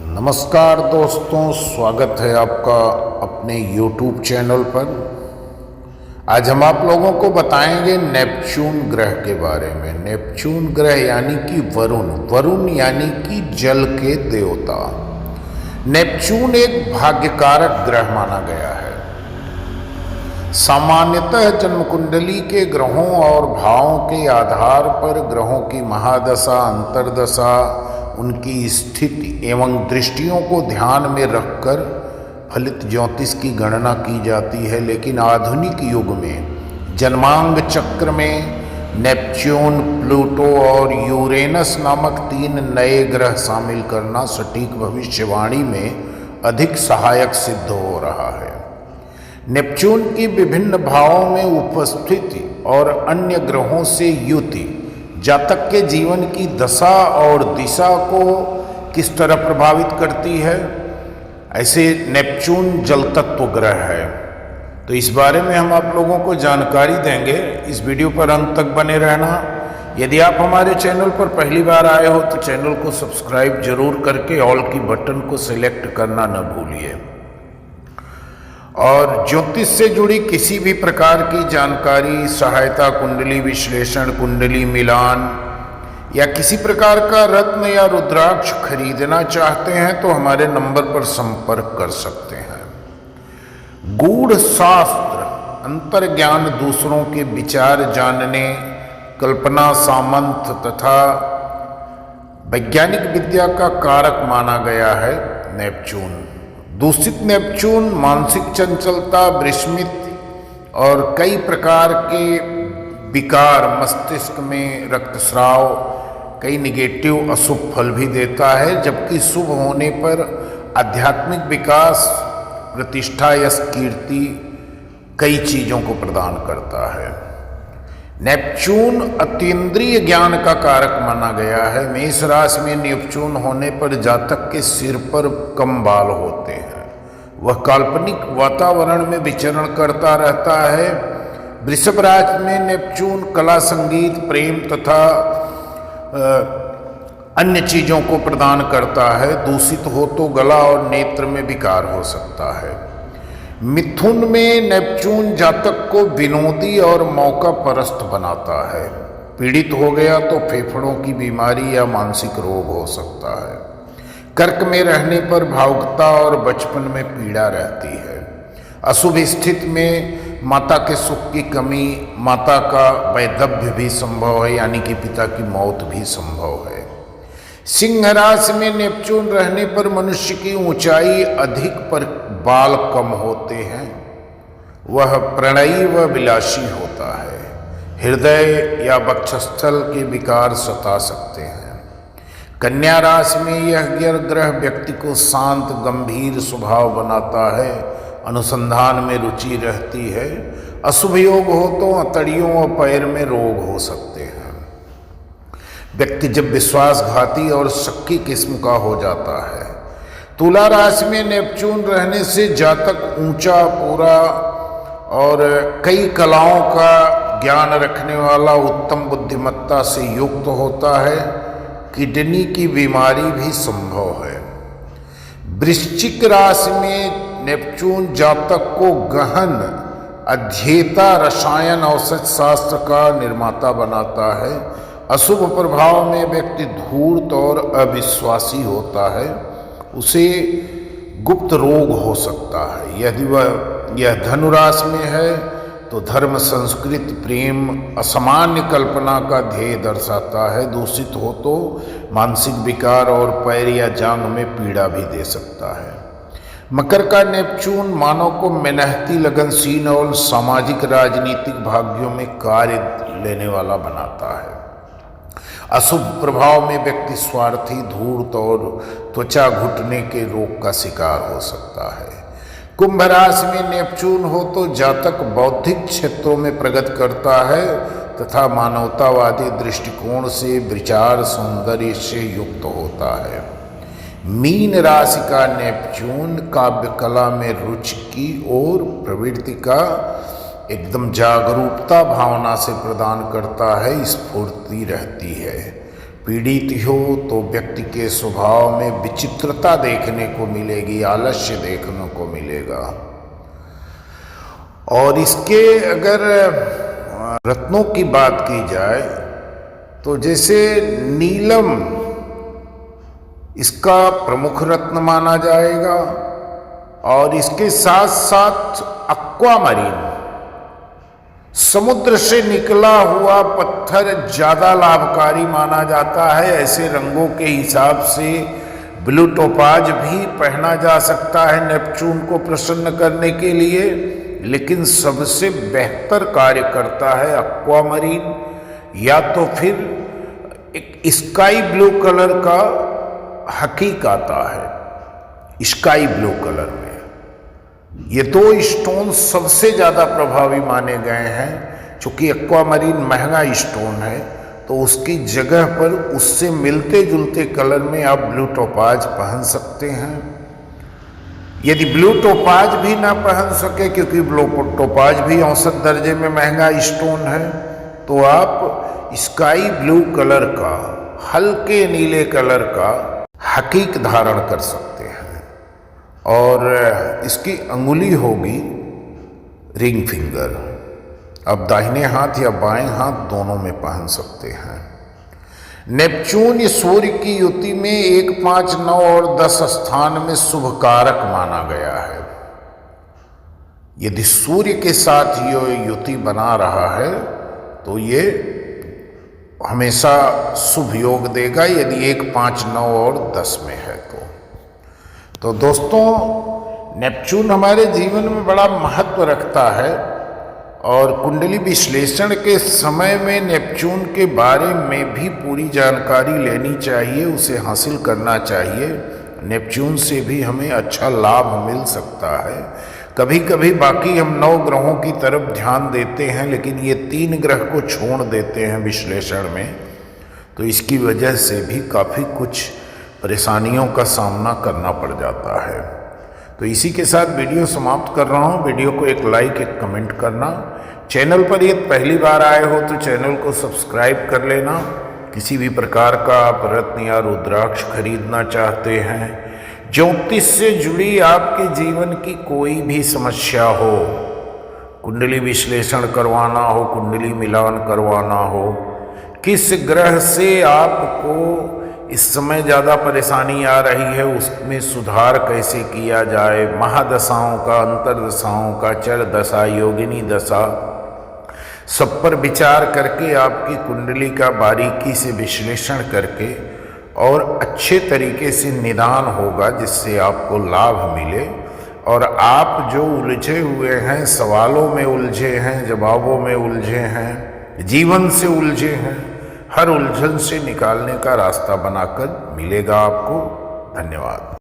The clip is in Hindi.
नमस्कार दोस्तों, स्वागत है आपका अपने YouTube चैनल पर। आज हम आप लोगों को बताएंगे नेपच्यून ग्रह के बारे में। नेपच्यून ग्रह यानी कि वरुण यानी कि जल के देवता। नेपच्यून एक भाग्यकारक ग्रह माना गया है। सामान्यतः जन्म कुंडली के ग्रहों और भावों के आधार पर ग्रहों की महादशा, अंतर्दशा, उनकी स्थिति एवं दृष्टियों को ध्यान में रखकर फलित ज्योतिष की गणना की जाती है। लेकिन आधुनिक युग में जन्मांग चक्र में नेपच्यून, प्लूटो और यूरेनस नामक 3 नए ग्रह शामिल करना सटीक भविष्यवाणी में अधिक सहायक सिद्ध हो रहा है। नेपच्यून की विभिन्न भावों में उपस्थिति और अन्य ग्रहों से युति जातक के जीवन की दशा और दिशा को किस तरह प्रभावित करती है। ऐसे नेपच्यून जल तत्व ग्रह है, तो इस बारे में हम आप लोगों को जानकारी देंगे। इस वीडियो पर अंत तक बने रहना। यदि आप हमारे चैनल पर पहली बार आए हो तो चैनल को सब्सक्राइब जरूर करके ऑल की बटन को सिलेक्ट करना न भूलिए। और ज्योतिष से जुड़ी किसी भी प्रकार की जानकारी, सहायता, कुंडली विश्लेषण, कुंडली मिलान या किसी प्रकार का रत्न या रुद्राक्ष खरीदना चाहते हैं तो हमारे नंबर पर संपर्क कर सकते हैं। गूढ़ शास्त्र, अंतर्ज्ञान, दूसरों के विचार जानने, कल्पना, सामंत तथा वैज्ञानिक विद्या का कारक माना गया है नेपच्यून। दूषित नेपच्यून मानसिक चंचलता, विस्मित और कई प्रकार के विकार, मस्तिष्क में रक्तस्राव, कई निगेटिव अशुभ फल भी देता है। जबकि शुभ होने पर आध्यात्मिक विकास, प्रतिष्ठा, यश, कीर्ति, कई चीजों को प्रदान करता है। नेपच्यून अतीन्द्रिय ज्ञान का कारक माना गया है। मेष राशि में नेपच्यून होने पर जातक के सिर पर कम बाल होते हैं। वह काल्पनिक वातावरण में विचरण करता रहता है। वृषभ राशि में नेपच्यून कला, संगीत, प्रेम तथा अन्य चीजों को प्रदान करता है। दूषित हो तो गला और नेत्र में विकार हो सकता है। मिथुन में नेपच्यून जातक को विनोदी और मौका परस्त बनाता है। पीड़ित हो गया तो फेफड़ों की बीमारी या मानसिक रोग हो सकता है। कर्क में रहने पर भावुकता और बचपन में पीड़ा रहती है। अशुभ स्थिति में माता के सुख की कमी, माता का वैधव्य भी संभव है, यानी कि पिता की मौत भी संभव है। सिंह राशि में नेपच्यून रहने पर मनुष्य की ऊंचाई अधिक पर बाल कम होते हैं। वह प्रणयी व विलासी होता है। हृदय या वक्षस्थल के विकार सता सकते हैं। कन्या राशि में यह ग्रह व्यक्ति को शांत, गंभीर स्वभाव बनाता है। अनुसंधान में रुचि रहती है। अशुभ योग हो तो अंतड़ियों और पैर में रोग हो सकते हैं। व्यक्ति जब विश्वासघाती और शक्की किस्म का हो जाता है। तुला राशि में नेपच्यून रहने से जातक ऊंचा, पूरा और कई कलाओं का ज्ञान रखने वाला, उत्तम बुद्धिमत्ता से युक्त होता है। किडनी की बीमारी भी संभव है। वृश्चिक राशि में नेपच्यून जातक को गहन अध्येता, रसायन, औषध शास्त्र का निर्माता बनाता है। अशुभ प्रभाव में व्यक्ति धूर्त और अविश्वासी होता है। उसे गुप्त रोग हो सकता है। यदि वह यह धनु राशि में है तो धर्म, संस्कृति, प्रेम, असामान्य कल्पना का ध्येय दर्शाता है। दूषित हो तो मानसिक विकार और पैर या जांघ में पीड़ा भी दे सकता है। मकर का नेपच्यून मानव को मेहनती, लगनशील और सामाजिक, राजनीतिक भाग्यों में कार्य लेने वाला बनाता है। अशुभ प्रभाव में व्यक्ति स्वार्थी, धूर्त और त्वचा घुटने के रोग का शिकार हो सकता है। कुंभ राशि में नेपच्यून हो तो जातक बौद्धिक क्षेत्रों में प्रगति करता है तथा मानवतावादी दृष्टिकोण से विचार, सौंदर्य से युक्त होता है। मीन राशि का नेपच्यून काव्य कला में रुचि की और प्रवृत्ति का एकदम जागरूकता भावना से प्रदान करता है। स्फूर्ति रहती है। पीड़ित हो तो व्यक्ति के स्वभाव में विचित्रता देखने को मिलेगी, आलस्य देखने को मिलेगा। और इसके अगर रत्नों की बात की जाए तो जैसे नीलम इसका प्रमुख रत्न माना जाएगा, और इसके साथ साथ एक्वामरीन समुद्र से निकला हुआ पत्थर ज्यादा लाभकारी माना जाता है। ऐसे रंगों के हिसाब से ब्लू टोपाज भी पहना जा सकता है नेपच्यून को प्रसन्न करने के लिए, लेकिन सबसे बेहतर कार्य करता है एक्वामरीन, या तो फिर एक स्काई ब्लू कलर का हकीक आता है स्काई ब्लू कलर में। ये दो स्टोन सबसे ज़्यादा प्रभावी माने गए हैं। चूंकि एक्वामरीन महंगा स्टोन है तो उसकी जगह पर उससे मिलते जुलते कलर में आप ब्लू टोपाज पहन सकते हैं। यदि ब्लू टोपाज भी ना पहन सके, क्योंकि ब्लू टोपाज भी औसत दर्जे में महंगा स्टोन है, तो आप स्काई ब्लू कलर का, हल्के नीले कलर का हकीक धारण कर सकते हैं, और इसकी अंगुली होगी रिंग फिंगर। अब दाहिने हाथ या बाएं हाथ दोनों में पहन सकते हैं। नेपच्यून सूर्य की युति में 1, 5, 9 और 10 स्थान में शुभ कारक माना गया है। यदि सूर्य के साथ ये युति बना रहा है तो ये हमेशा शुभ योग देगा, यदि 1, 5, 9 और 10 में है तो दोस्तों नेपच्यून हमारे जीवन में बड़ा महत्व रखता है, और कुंडली विश्लेषण के समय में नेपच्यून के बारे में भी पूरी जानकारी लेनी चाहिए, उसे हासिल करना चाहिए। नेपच्यून से भी हमें अच्छा लाभ मिल सकता है। कभी कभी बाकी हम 9 ग्रहों की तरफ ध्यान देते हैं, लेकिन ये 3 ग्रह को छोड़ देते हैं विश्लेषण में, तो इसकी वजह से भी काफ़ी कुछ परेशानियों का सामना करना पड़ जाता है। तो इसी के साथ वीडियो समाप्त कर रहा हूँ। वीडियो को एक लाइक, एक कमेंट करना। चैनल पर ये पहली बार आए हो तो चैनल को सब्सक्राइब कर लेना। किसी भी प्रकार का आप रत्न या रुद्राक्ष खरीदना चाहते हैं, ज्योतिष से जुड़ी आपके जीवन की कोई भी समस्या हो, कुंडली विश्लेषण करवाना हो, कुंडली मिलान करवाना हो, किस ग्रह से आपको इस समय ज़्यादा परेशानी आ रही है, उसमें सुधार कैसे किया जाए, महादशाओं का, अंतरदशाओं का, चर दशा, योगिनी दशा, सब पर विचार करके आपकी कुंडली का बारीकी से विश्लेषण करके और अच्छे तरीके से निदान होगा, जिससे आपको लाभ मिले। और आप जो उलझे हुए हैं, सवालों में उलझे हैं, जवाबों में उलझे हैं, जीवन से उलझे हैं, हर उलझन से निकालने का रास्ता बनाकर मिलेगा आपको। धन्यवाद।